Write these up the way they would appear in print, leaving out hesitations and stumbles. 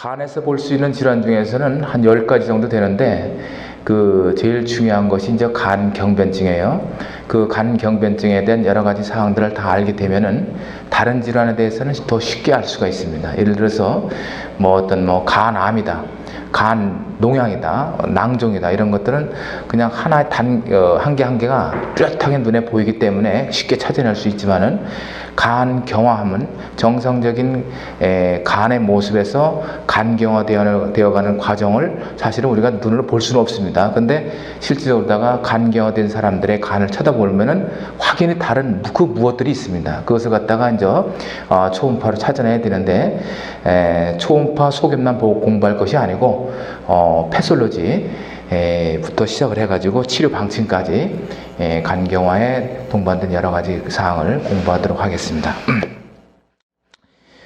간에서 볼 수 있는 질환 중에서는 한 10가지 정도 되는데 제일 중요한 것이 이제 간경변증이에요. 그 간경변증에 대한 여러 가지 사항들을 다 알게 되면은 다른 질환에 대해서는 더 쉽게 알 수가 있습니다. 예를 들어서 간암이다, 간 농양이다, 낭종이다, 이런 것들은 그냥 하나의 한 개 한 개가 뚜렷하게 눈에 보이기 때문에 쉽게 찾아낼 수 있지만은 간경화하면 정상적인 간의 모습에서 간경화되어가는 과정을 사실은 우리가 눈으로 볼 수는 없습니다. 근데 실질적으로다가 간경화된 사람들의 간을 쳐다보면은 확연히 다른 그 무엇들이 있습니다. 그것을 갖다가 이제 초음파로 찾아내야 되는데 초음파 소견만 보고 공부할 것이 아니고 패솔로지 부터 시작을 해가지고 치료 방침까지 간경화에 동반된 여러 가지 사항을 공부하도록 하겠습니다.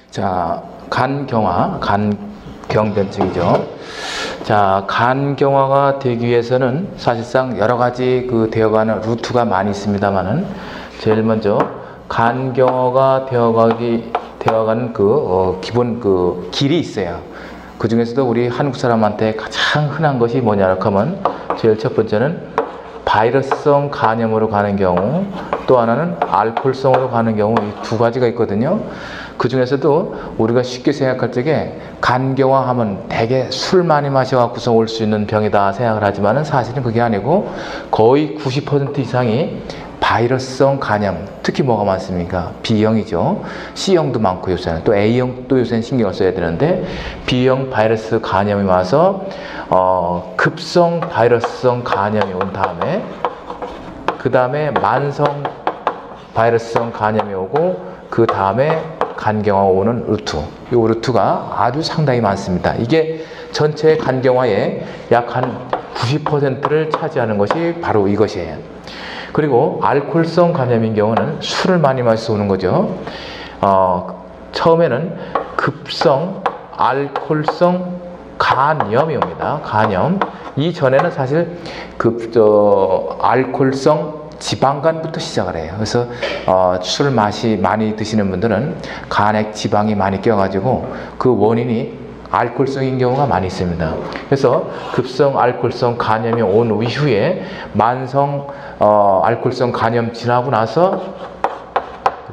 자, 간경화, 간경변증이죠. 자, 간경화가 되기 위해서는 사실상 여러 가지 되어가는 루트가 많이 있습니다만은 제일 먼저 간경화가 되어가는 기본 길이 있어요. 그 중에서도 우리 한국 사람한테 가장 흔한 것이 뭐냐고 하면 제일 첫 번째는 바이러스성 간염으로 가는 경우, 또 하나는 알코올성으로 가는 경우, 이 두 가지가 있거든요. 그 중에서도 우리가 쉽게 생각할 적에 간경화하면 대개 술 많이 마셔갖고서 올 수 있는 병이다 생각을 하지만은 사실은 그게 아니고 거의 90% 이상이 바이러스성 간염, 특히 뭐가 많습니까? B형이죠. C형도 많고 요새는 또 A형도 요새는 신경을 써야 되는데 B형 바이러스 간염이 와서 급성 바이러스성 간염이 온 다음에 그 다음에 만성 바이러스성 간염이 오고 그 다음에 간경화가 오는 루트, 이 루트가 아주 상당히 많습니다. 이게 전체 간경화의 약 한 90%를 차지하는 것이 바로 이것이에요. 그리고 알코올성 간염인 경우는 술을 많이 마셔서 오는 거죠. 처음에는 급성 알코올성 간염이 옵니다. 간염. 이전에는 사실 알코올성 지방간부터 시작을 해요. 그래서 술 많이 드시는 분들은 간에 지방이 많이 껴가지고 그 원인이 알코올성인 경우가 많이 있습니다. 그래서 급성 알코올성 간염이 온 이후에 만성 알코올성 간염 지나고 나서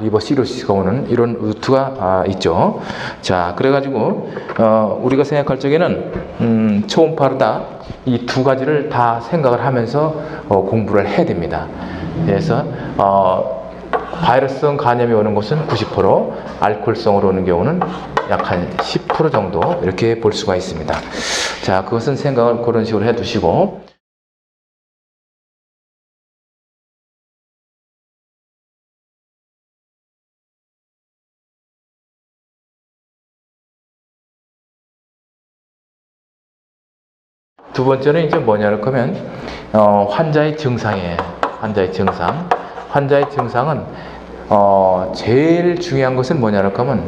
리버시로시스가 오는 이런 루트가 있죠. 자, 그래가지고 우리가 생각할 적에는 초음파로 다 이 두 가지를 다 생각을 하면서 공부를 해야 됩니다. 그래서 바이러스성 간염이 오는 것은 90%, 알코올성으로 오는 경우는 약 한 10% 정도 이렇게 볼 수가 있습니다. 자, 그것은 생각을 그런 식으로 해 두시고, 두 번째는 이제 뭐냐고 하면 환자의 증상이에요. 환자의 증상. 환자의 증상은 제일 중요한 것은 뭐냐고 하면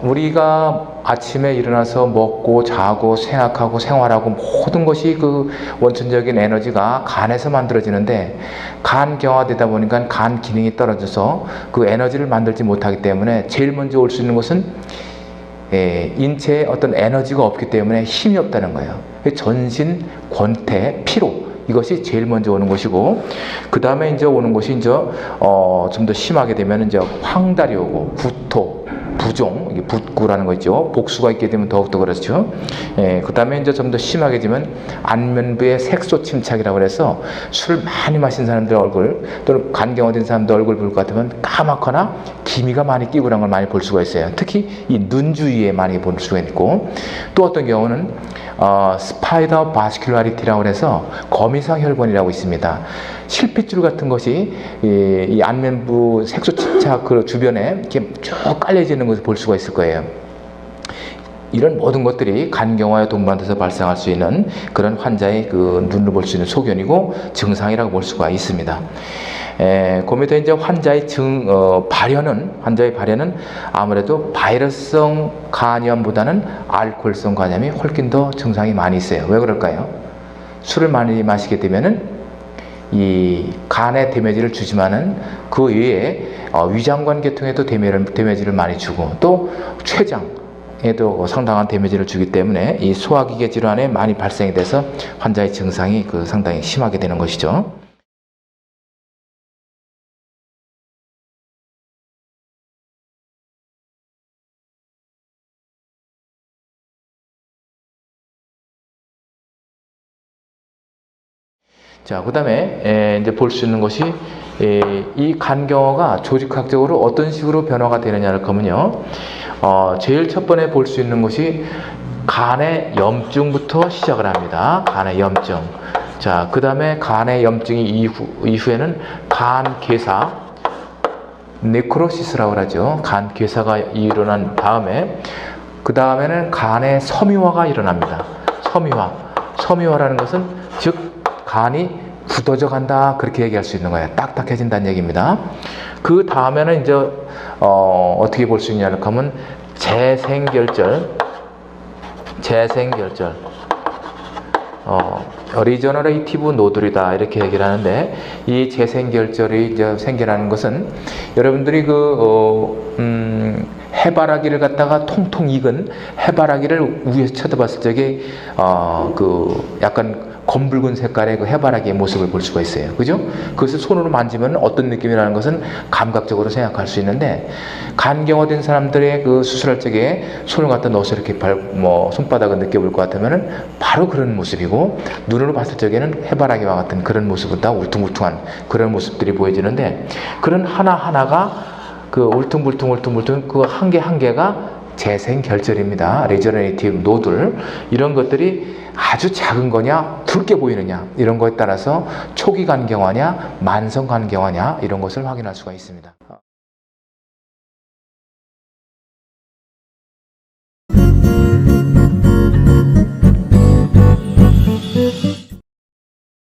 우리가 아침에 일어나서 먹고 자고 생각하고 생활하고 모든 것이 그 원천적인 에너지가 간에서 만들어지는데 간경화되다 보니까 간 기능이 떨어져서 그 에너지를 만들지 못하기 때문에 제일 먼저 올 수 있는 것은 인체에 어떤 에너지가 없기 때문에 힘이 없다는 거예요. 전신, 권태, 피로, 이것이 제일 먼저 오는 것이고, 그 다음에 이제 오는 것이 이제 좀 더 심하게 되면 이제 황달이 오고, 구토, 부종, 이게 붓구라는 거 있죠. 복수가 있게 되면 더욱더 그렇죠. 그 다음에 이제 좀 더 심하게 되면 안면부의 색소 침착이라고 해서 술 많이 마신 사람들 얼굴, 또는 간경화된 사람들 얼굴 볼 것 같으면 까맣거나 기미가 많이 끼고 그런 걸 많이 볼 수가 있어요. 특히 이 눈 주위에 많이 볼 수가 있고, 또 어떤 경우는 스파이더 바스큘라리티라고 해서 거미상 혈관이라고 있습니다. 실핏줄 같은 것이 이 안면부 색소 침착 그 주변에 이렇게 쭉 깔려지는 것을 볼 수가 있을 거예요. 이런 모든 것들이 간경화에 동반돼서 발생할 수 있는 그런 환자의 눈으로 볼 수 있는 소견이고 증상이라고 볼 수가 있습니다. 그 밑에 이제 환자의 발현은 아무래도 바이러스성 간염보다는 알코올성 간염이 훨씬 더 증상이 많이 있어요. 왜 그럴까요? 술을 많이 마시게 되면은 이 간에 데미지를 주지만은 그 외에 위장관 계통에도 데미지를 많이 주고, 또 췌장, 에도 상당한 데미지를 주기 때문에 이 소화기계 질환에 많이 발생이 돼서 환자의 증상이 상당히 심하게 되는 것이죠. 자, 그 다음에 이제 볼 수 있는 것이 이 간경화가 조직학적으로 어떤 식으로 변화가 되느냐를 보면요. 제일 첫 번에 볼 수 있는 것이 간의 염증부터 시작을 합니다. 간의 염증. 자, 그 다음에 간의 염증이 이후에는 간괴사, 네크로시스라고 하죠. 간괴사가 일어난 다음에 그 다음에는 간의 섬유화가 일어납니다. 섬유화라는 것은 즉 간이 굳어져 간다, 그렇게 얘기할 수 있는 거예요. 딱딱해진다는 얘기입니다. 그 다음에는 이제 어떻게 볼 수 있냐를 하면 재생결절, 리저너레이티브 노듈이다, 이렇게 얘기를 하는데, 이 재생결절이 이제 생겨나는 것은 여러분들이 해바라기를 갖다가 통통 익은 해바라기를 위에서 쳐다봤을 적에 약간 검붉은 색깔의 그 해바라기의 모습을 볼 수가 있어요. 그죠? 그것을 손으로 만지면 어떤 느낌이라는 것은 감각적으로 생각할 수 있는데, 간경화된 사람들의 그 수술할 적에 손을 갖다 넣어서 이렇게 손바닥을 느껴볼 것 같으면은 바로 그런 모습이고, 눈으로 봤을 적에는 해바라기와 같은 그런 모습보다 울퉁불퉁한 그런 모습들이 보여지는데, 그런 하나하나가 그 울퉁불퉁 그 한 개 한 개가 재생결절입니다. 리저너레이티브 노듈, 이런 것들이 아주 작은 거냐, 굵게 보이느냐, 이런 거에 따라서 초기 간경화냐, 만성 간경화냐, 이런 것을 확인할 수가 있습니다.